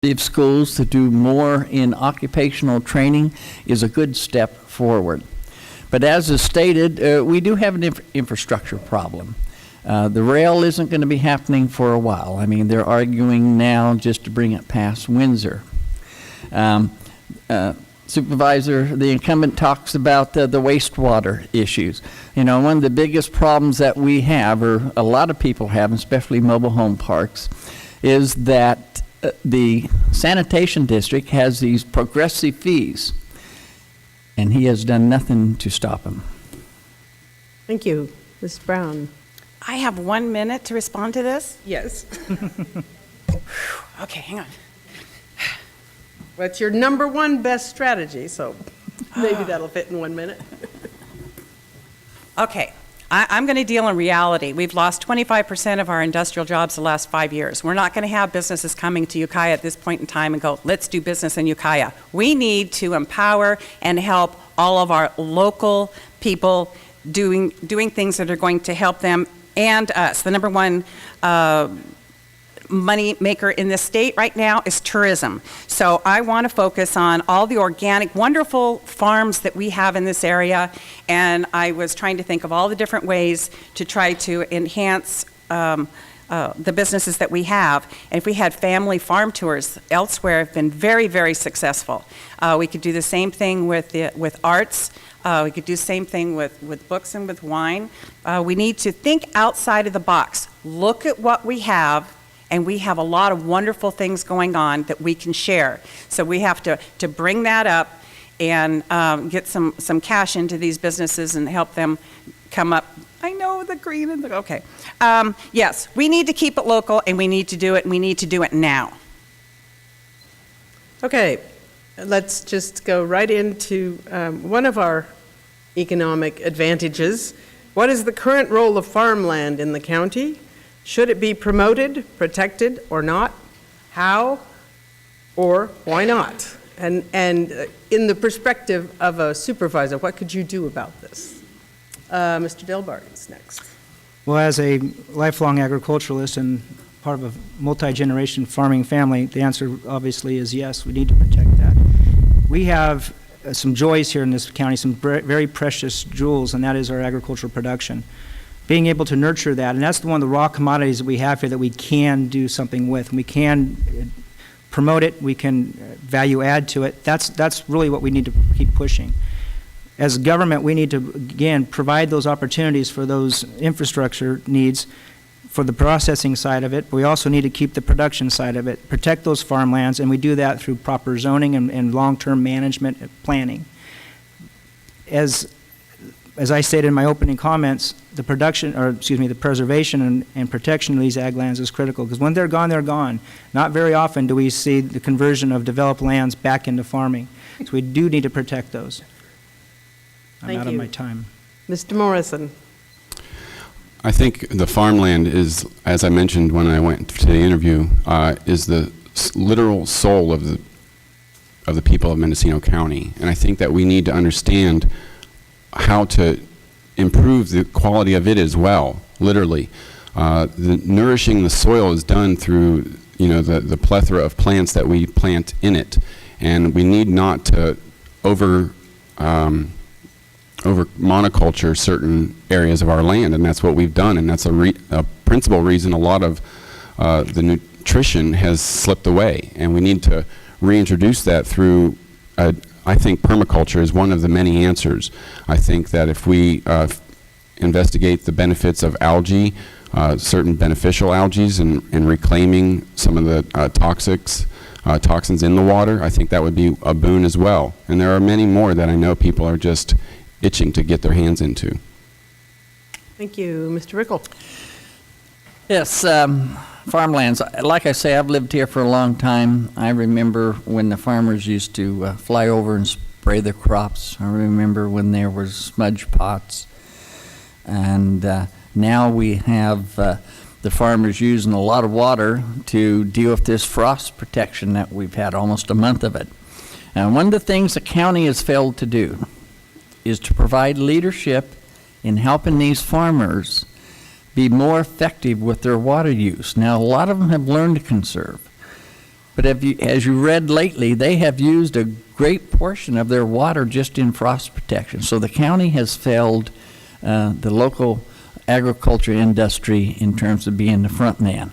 schools to do more in occupational training is a good step forward. But as is stated, we do have an infrastructure problem. The rail isn't going to be happening for a while. I mean, they're arguing now just to bring it past Windsor. Supervisor, the incumbent talks about the wastewater issues. You know, one of the biggest problems that we have, or a lot of people have, especially mobile home parks, is that the sanitation district has these progressive fees, and he has done nothing to stop them. Thank you. Ms. Brown. I have 1 minute to respond to this? Yes. Okay, hang on. What's your number one best strategy? So maybe that'll fit in 1 minute. Okay, I'm going to deal in reality. We've lost 25% of our industrial jobs the last 5 years. We're not going to have businesses coming to Ukiah at this point in time and go, let's do business in Ukiah. We need to empower and help all of our local people doing things that are going to help them and us. The number one money maker in this state right now is tourism. So I want to focus on all the organic, wonderful farms that we have in this area, and I was trying to think of all the different ways to try to enhance the businesses that we have. And if we had family farm tours elsewhere, have been very, very successful. We could do the same thing with arts. We could do the same thing with books and with wine. We need to think outside of the box. Look at what we have, and we have a lot of wonderful things going on that we can share. So we have to bring that up and get some cash into these businesses and help them come up. I know the green and the, okay. Yes, we need to keep it local, and we need to do it, and we need to do it now. Okay, let's just go right into one of our economic advantages. What is the current role of farmland in the county? Should it be promoted, protected, or not? How or why not? And in the perspective of a supervisor, what could you do about this? Mr. Delbarton's next. Well, as a lifelong agriculturalist and part of a multi-generation farming family, the answer obviously is yes, we need to protect that. We have some joys here in this county, some very precious jewels, and that is our agricultural production. Being able to nurture that, and that's one of the raw commodities that we have here that we can do something with. We can promote it, we can value add to it. That's really what we need to keep pushing. As government, we need to, again, provide those opportunities for those infrastructure needs for the processing side of it. But we also need to keep the production side of it, protect those farmlands, and we do that through proper zoning and long-term management planning. As I stated in my opening comments, the preservation and protection of these ag lands is critical, because when they're gone, they're gone. Not very often do we see the conversion of developed lands back into farming. So we do need to protect those. I'm out of my time. Mr. Morrison. I think the farmland is, as I mentioned when I went to the interview, is the literal soul of the people of Mendocino County. And I think that we need to understand how to improve the quality of it as well, literally. Nourishing the soil is done through, the plethora of plants that we plant in it. And we need not to over monoculture certain areas of our land, and that's what we've done, and that's a principal reason a lot of the nutrition has slipped away, and we need to reintroduce that through, I think permaculture is one of the many answers. I think that if we investigate the benefits of algae, certain beneficial algae, and reclaiming some of the toxins in the water, I think that would be a boon as well. And there are many more that I know people are just itching to get their hands into. Thank you. Mr. Rickel. Yes, farmlands. Like I say, I've lived here for a long time. I remember when the farmers used to fly over and spray their crops. I remember when there was smudge pots. And now we have the farmers using a lot of water to deal with this frost protection that we've had, almost a month of it. And one of the things the county has failed to do is to provide leadership in helping these farmers be more effective with their water use. Now, a lot of them have learned to conserve, But as you read lately, they have used a great portion of their water just in frost protection. So the county has failed the local agriculture industry in terms of being the front man.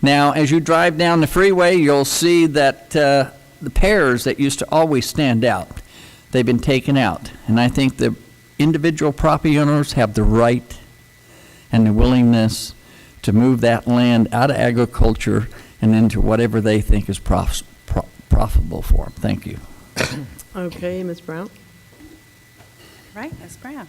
Now, as you drive down the freeway, you'll see that the pears that used to always stand out, they've been taken out. And I think the individual property owners have the right and the willingness to move that land out of agriculture and into whatever they think is profitable for them. Thank you. Okay, Ms. Brown? Right, Ms. Brown.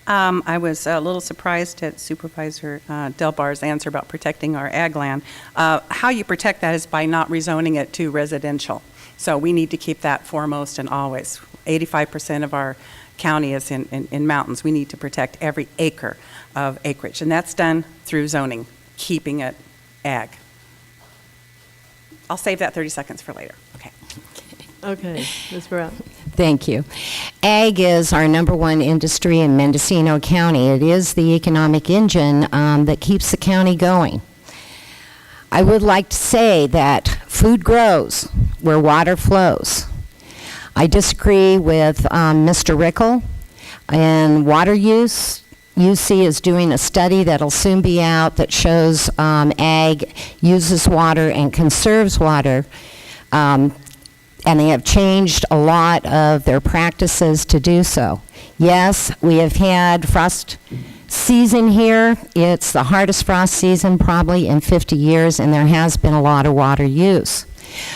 I was a little surprised at Supervisor Delbar's answer about protecting our ag land. How you protect that is by not rezoning it to residential. So we need to keep that foremost and always. 85% of our county is in mountains. We need to protect every acre of acreage, and that's done through zoning, keeping it ag. I'll save that 30 seconds for later. Okay. Okay, Ms. Brown? Thank you. Ag is our number one industry in Mendocino County. It is the economic engine that keeps the county going. I would like to say that food grows where water flows. I disagree with Mr. Rickel and water use. UC is doing a study that'll soon be out that shows ag uses water and conserves water. And they have changed a lot of their practices to do so. Yes, we have had frost season here. It's the hardest frost season probably in 50 years, and there has been a lot of water use.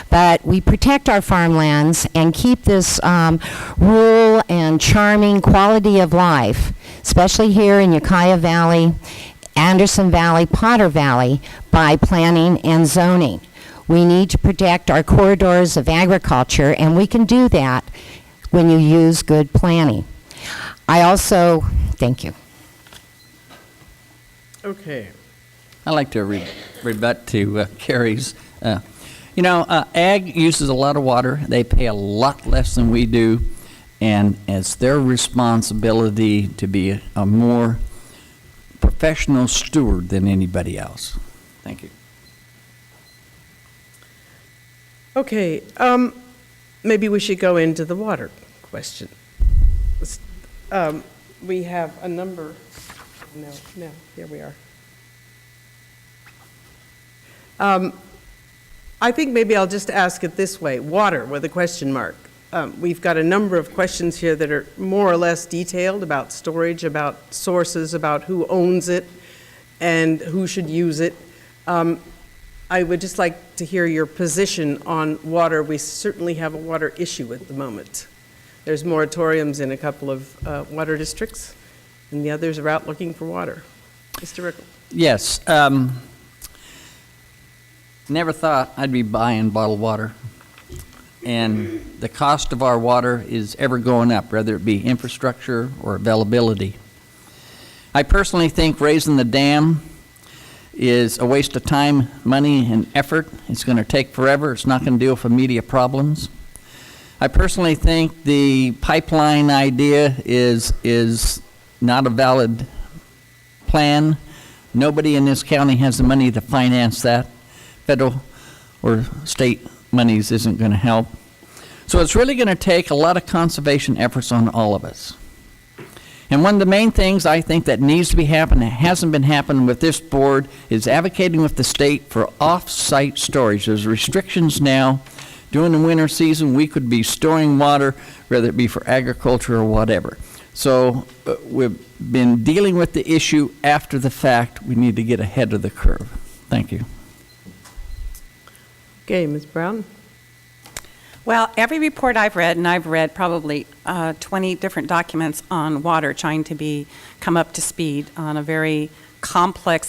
But we protect our farmlands and keep this rural and charming quality of life, especially here in Ukiah Valley, Anderson Valley, Potter Valley, by planning and zoning. We need to protect our corridors of agriculture, and we can do that when you use good planning. Thank you. Okay. I'd like to rebut to Carrie's. Ag uses a lot of water. They pay a lot less than we do, and it's their responsibility to be a more professional steward than anybody else. Thank you. Okay, maybe we should go into the water question. We have a number, no, here we are. I think maybe I'll just ask it this way, water with a question mark. We've got a number of questions here that are more or less detailed about storage, about sources, about who owns it, and who should use it. I would just like to hear your position on water. We certainly have a water issue at the moment. There's moratoriums in a couple of water districts, and the others are out looking for water. Mr. Rickel. Yes. Never thought I'd be buying bottled water. And the cost of our water is ever going up, whether it be infrastructure or availability. I personally think raising the dam is a waste of time, money, and effort. It's going to take forever. It's not going to deal with immediate problems. I personally think the pipeline idea is not a valid plan. Nobody in this county has the money to finance that. Federal or state monies isn't going to help. So it's really going to take a lot of conservation efforts on all of us. And one of the main things I think that needs to be happening, that hasn't been happening with this board, is advocating with the state for off-site storage. There's restrictions now. During the winter season, we could be storing water, whether it be for agriculture or whatever. So we've been dealing with the issue after the fact. We need to get ahead of the curve. Thank you. Okay, Ms. Brown? Well, every report I've read, and I've read probably 20 different documents on water, trying to come up to speed on a very complex